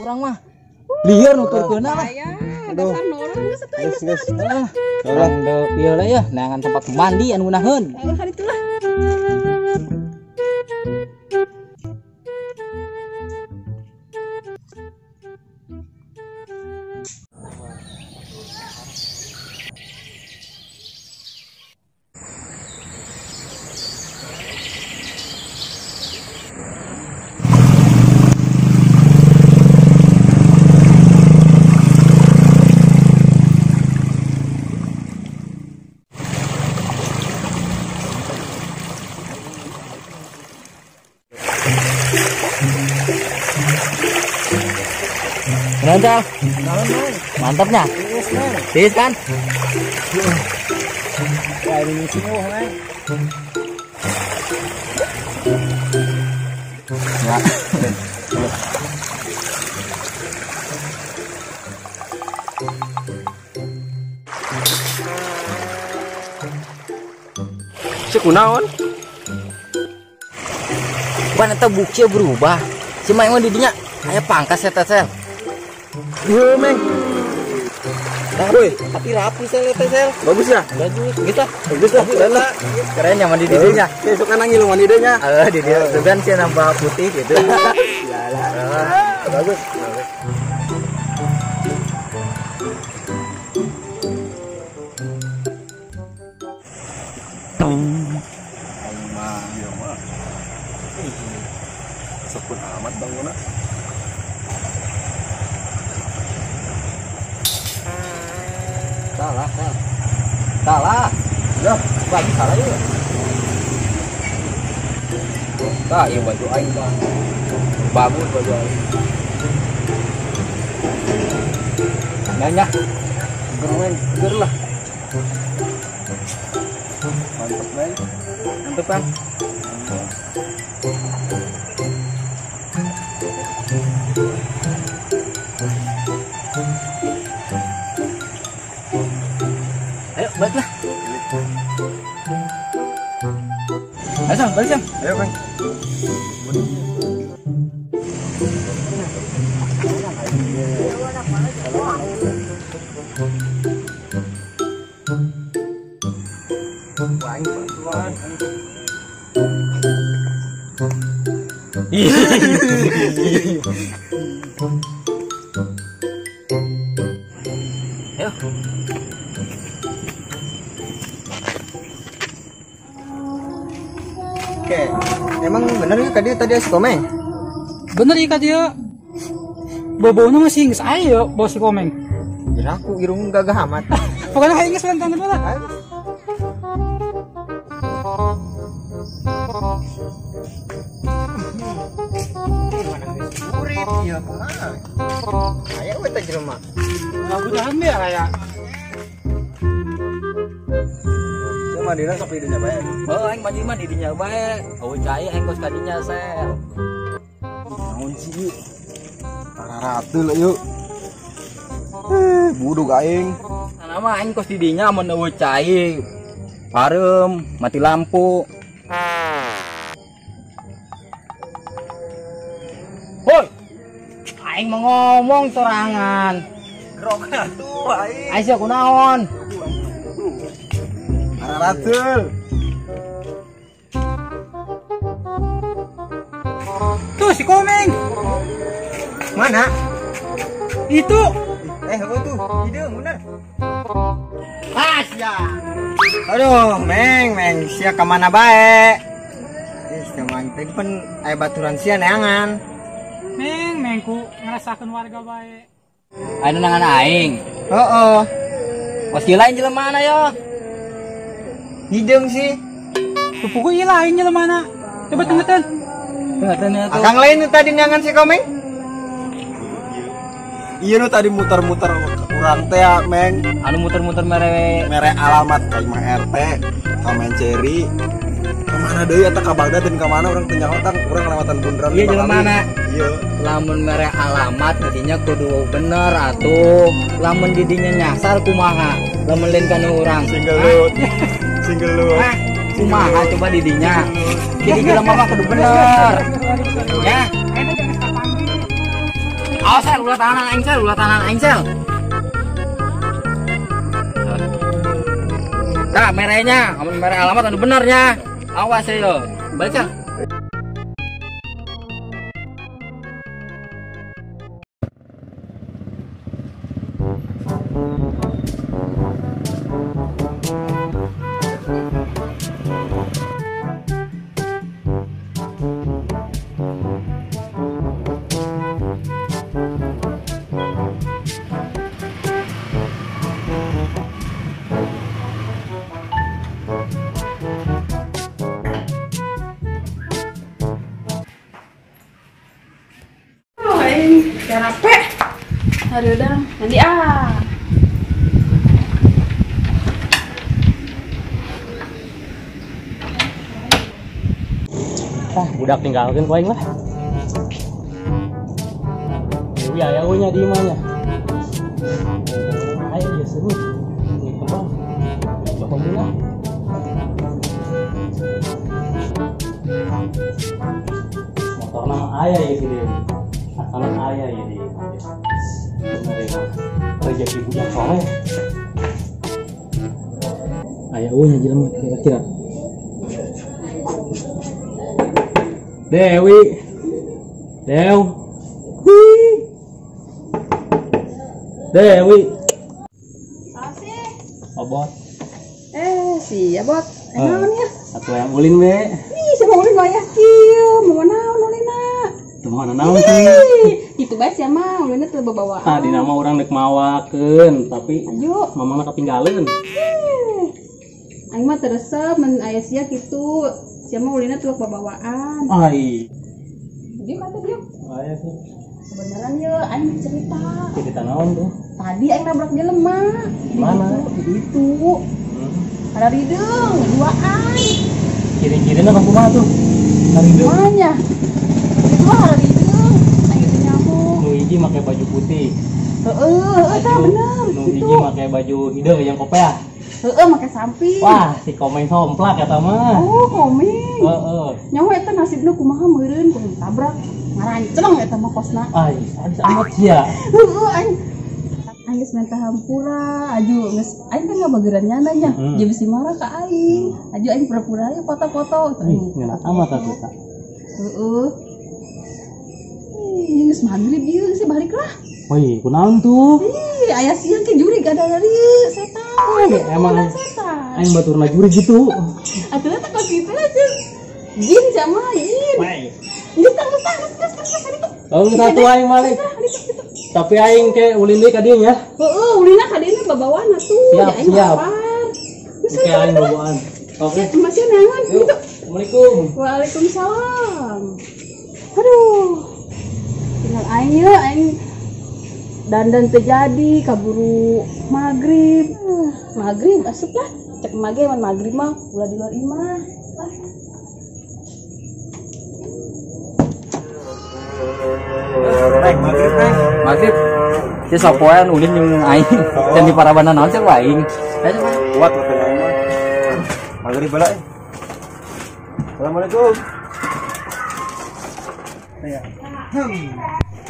Urang mah liar nuturkeun lah. Aduh. Geus. Urang deu ieu lah ya, neangan tempat mandi anu ngeunaheun. Hari itulah. Kenapa? Mantapnya. Tis kan? Wah, ini semua, men. Ya. Cek kunaon? Ban eta bukti berubah. Cuma yang didinya aya pangkas eta sel. Iya, Meng. Woi, tapi rapi sel eta sel. Bagus ya? Bagus. Gitu. Bagus lah. Keren nyaman di didinya. Besok kan ngilu mandi dehnya. Di dia dan sih nambah putih gitu. Yalah. Bagus. Sepun amat Bang Guna. Salah. Ya, baju salah ya. Tah, ieu baju aing Bang. Bagus baju aing. Nanya. Ger lah. Mantap, Meng. Mantep Bang. Ayo, balik lah. Ayo, Sang, balik, Sang. Ayo, Meng. Bantuan. Ayo. Oke, emang bener ya tadi si Komeng? Bener ya dia bobonya masih nggak ayo bawa si Komeng. Ya aku irung gagah amat. Pokoknya kayak nggak sebentar dulu lah. Urip ya kumaha? Aya we teh jelema. Mudah-mudahan ya kayak. Cuma dina sok didinya bae. Oh, aing mandi mah di dinya bae. Oh, cai aing kos kadinya sel. Naon sih yuk? Raratul yuk. Budug aing. Sana mah aing kos di dinya mun eueuh cai. Parem, mati lampu. Woi. Aing mau ngomong sorangan. Grok atuh aing. Aing sia kunaon? Raratul. Tuh si Komeng. Mana? Itu. Apa tuh? Hideung bener. Ya. Aduh, Meng, sia ka mana bae? Teman tadi pun aya baturan sia neangan. Mengku ngerasakan warga baik. Anu nangan aing. Heeh. Kos lain jelema mana yo? Hideung sih. Pupuknya lainnya mana? Coba tengetan. Tengetan ya tuh. Akang lain nu tadi neangan si Komeng? Iya nu tadi muter-muter urang teh Meng. Anu muter-muter mere Mere alamat ka imah RT, Komen Ceri. Kemana deui eta ka Bagdad dan kemana orang teu nyaho tang urang lewatan bundaran. Iya jelema mana? Iya. Lamun mere alamat didinya kudu bener atuh. Lamun didinya nyasar kumaha? Lamun lain kana urang. Single load. Single load. Hah? Kumaha coba didinya? Jadi jelema mah kudu bener. Ya. Awas sel, ulah tahanan aing sel, ulah tahanan aing sel. Nah, merahnya, amun merah alamat anu benernya. Awas ya, balik sel. Capek. Aduh dah, nanti Budak tinggalkan ku aing lah. Dewi aya we nya di imah nya. Ayo ya seru. Ini kembang. Coba mula. Motor nama aya ya sini. Anak aya ya di. Menerima rezeki budak soleh. Aya we nya jelema kira-kira. Dewi, Dewi, Abot. Si Abot. Naon ya? Satu yang ulin be. Ih, siapa ulin wayah kieu? Mau naon ulina? Teu mana naon sih? Itu bae sia mah ulina teu bawa. Tadi nama orang dek mawakeun, tapi Ayo. mamangna ketinggalan. Aing mah teu resep mun aya sia kitu. Sia mah ulina teu babawaan. Ai. Dia kata dia. Aya sih. Sebenarnya ya aing cerita. Cerita naon tuh? Tadi aing nabrak jelema. Mana? Di itu. Ada rideng, duaan. Ciri-cirina kumaha tuh? Harideung. Mana? Itu ada rideng. Aing itu nyamuk. Nu hiji make baju putih. Tah bener. Nu hiji make baju hideu yang kopea. Make samping. Wah, si komeng somplak eta mah. Oh, komeng. Heeh. Nyawa eta nasibna kumaha meureun kudu tabrak. Ngaranceng eta mah kosna. Ai, amat sia. Aing geus minta hampura, aju geus aing kan ngabageran nyana nya. Jadi bisi marah ka aing. Aju aing pura-pura aya foto-foto. Ngeunah amat atuh tak. Heeh. Ih, geus magrib ieu geus balik lah. Woi, kunaon tuh? Ih, aya siang ke juri gada dari setan. Emang setan. aing baturna juri gitu. Atuh eta kok kitu aja. Jin sama jin. Woi. Geus geus. Oh, satu aing malik. Tapi aing ke ulin deui ka dieu nya. Heeh, ulina ka dieu babawaan atuh. Siap, Aing siap. lapar. Oke, aing bawaan. Oke. Masih nangan Yuk. gitu. Assalamualaikum. Waalaikumsalam. Aduh. Tinggal aing ya, aing dandan terjadi kaburu maghrib. Maghrib asup lah. Cek maghrib mah ulah di luar imah. Maghrib. Si sapoean ulin jeung aing. Dan di parabanan naon sih aing. Ayo coba. Kuat lah aing mah. Maghrib bala. Assalamualaikum.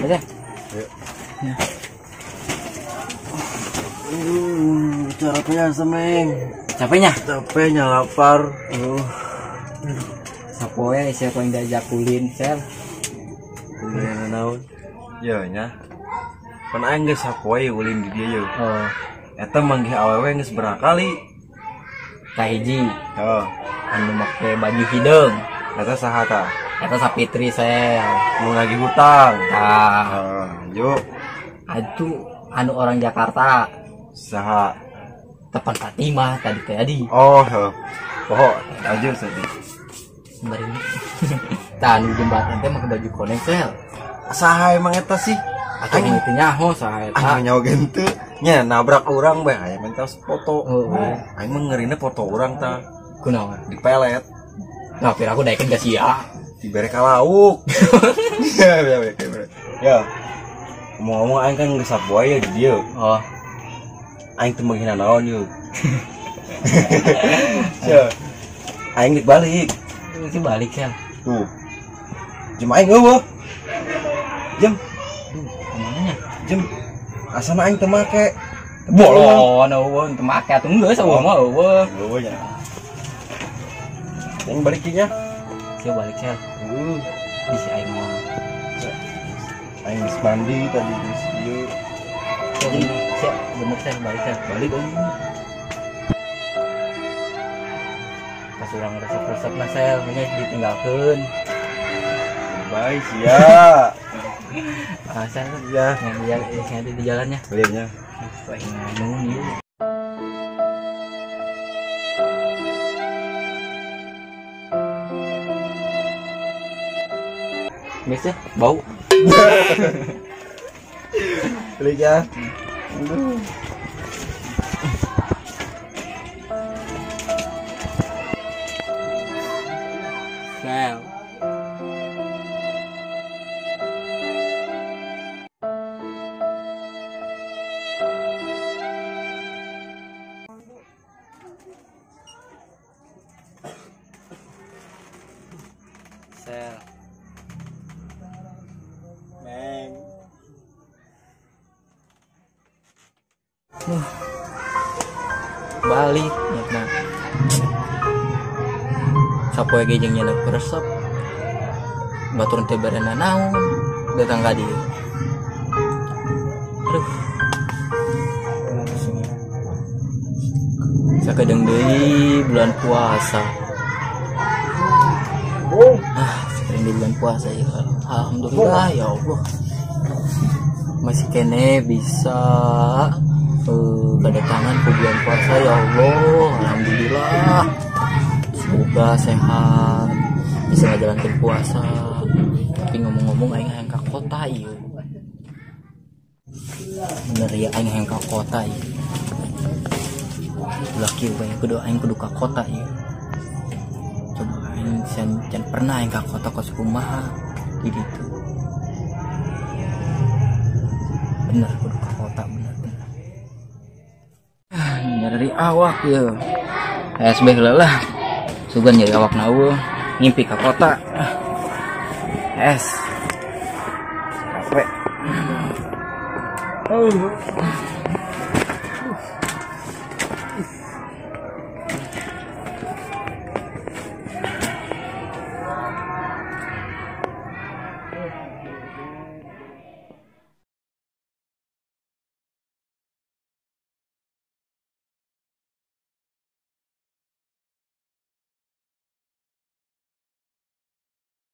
Aja. Capeknya semeng. Capeknya? Capeknya lapar. Sapoe siapa yang diajak ulin, Sel? Ulin naon? Ya nya. Pan aing geus sapoe ulin di dieu yeuh. Oh, Eta manggih awewe geus berakali. kahiji Heeh. anu make baju hideung. Eta saha tah? Eta Sapitri, Sel. Nu lagi hutang. Tah, Heeh, yuk. itu anu orang Jakarta. Saha? Tepan Fatimah tadi. Oh, heeh. Poho, aja tadi. Bari. Tah anu jembatan teh make baju koneng, Sel. Saha emang eta sih? Atuh itu nyaho saha eta. Aing nyawa gitu. Nya nabrak orang bae aya minta foto. Oh, Aing mah ngeurina foto urang tah kunaon? di pelet. Nah, kira aku naikin gak sih ya? Dibere ka lauk. Ya. Ngomong-ngomong aing kan geus sapoe ya di dieu. Oh, Aing teu menghina naon yeuh. Ya. Aing dik balik. itu balik ya. Tuh. Jem aing eueuh. Jem, Kemananya? jem. Asana aing teu make. Bolon, eueun, teu make atuh geus eueuh mah eueuh. Eueuh nya. Aing balik nya. Sieu balik sel. Di si aing mah. Aing geus mandi tadi geus ieu. Siap, bener sel balik sel. Balik aing. Pas urang resep-resep na sel, nya ditinggalkeun. Bye sia. Sel Ya. yang di jalannya. Lihatnya. Kayak ngomong ieu. Geus ya, bau. Balik ya. Sel. Sel. Meng. Balik nyatna. Sapoe ge jeung nyana resep. Batur teh barena naon datang ka dieu. Aduh. Sakadeng deui bulan puasa. Sakadeng deui bulan puasa ya. Alhamdulillah ya Allah. Masih kene bisa kedatangan ke bulan puasa ya Allah. Alhamdulillah. Semoga sehat bisa ngajalankeun puasa. Tapi ngomong-ngomong aing hayang ka kota ieu. Bener ya aing hayang ka kota ieu. Laki we kudu ka kota ieu. Coba aing can pernah aing ka kota kos kumaha di ditu. Bener kudu ka kota bener. Dari awak ya SB lelah sugan jadi awak nawa ngimpi ke kota capek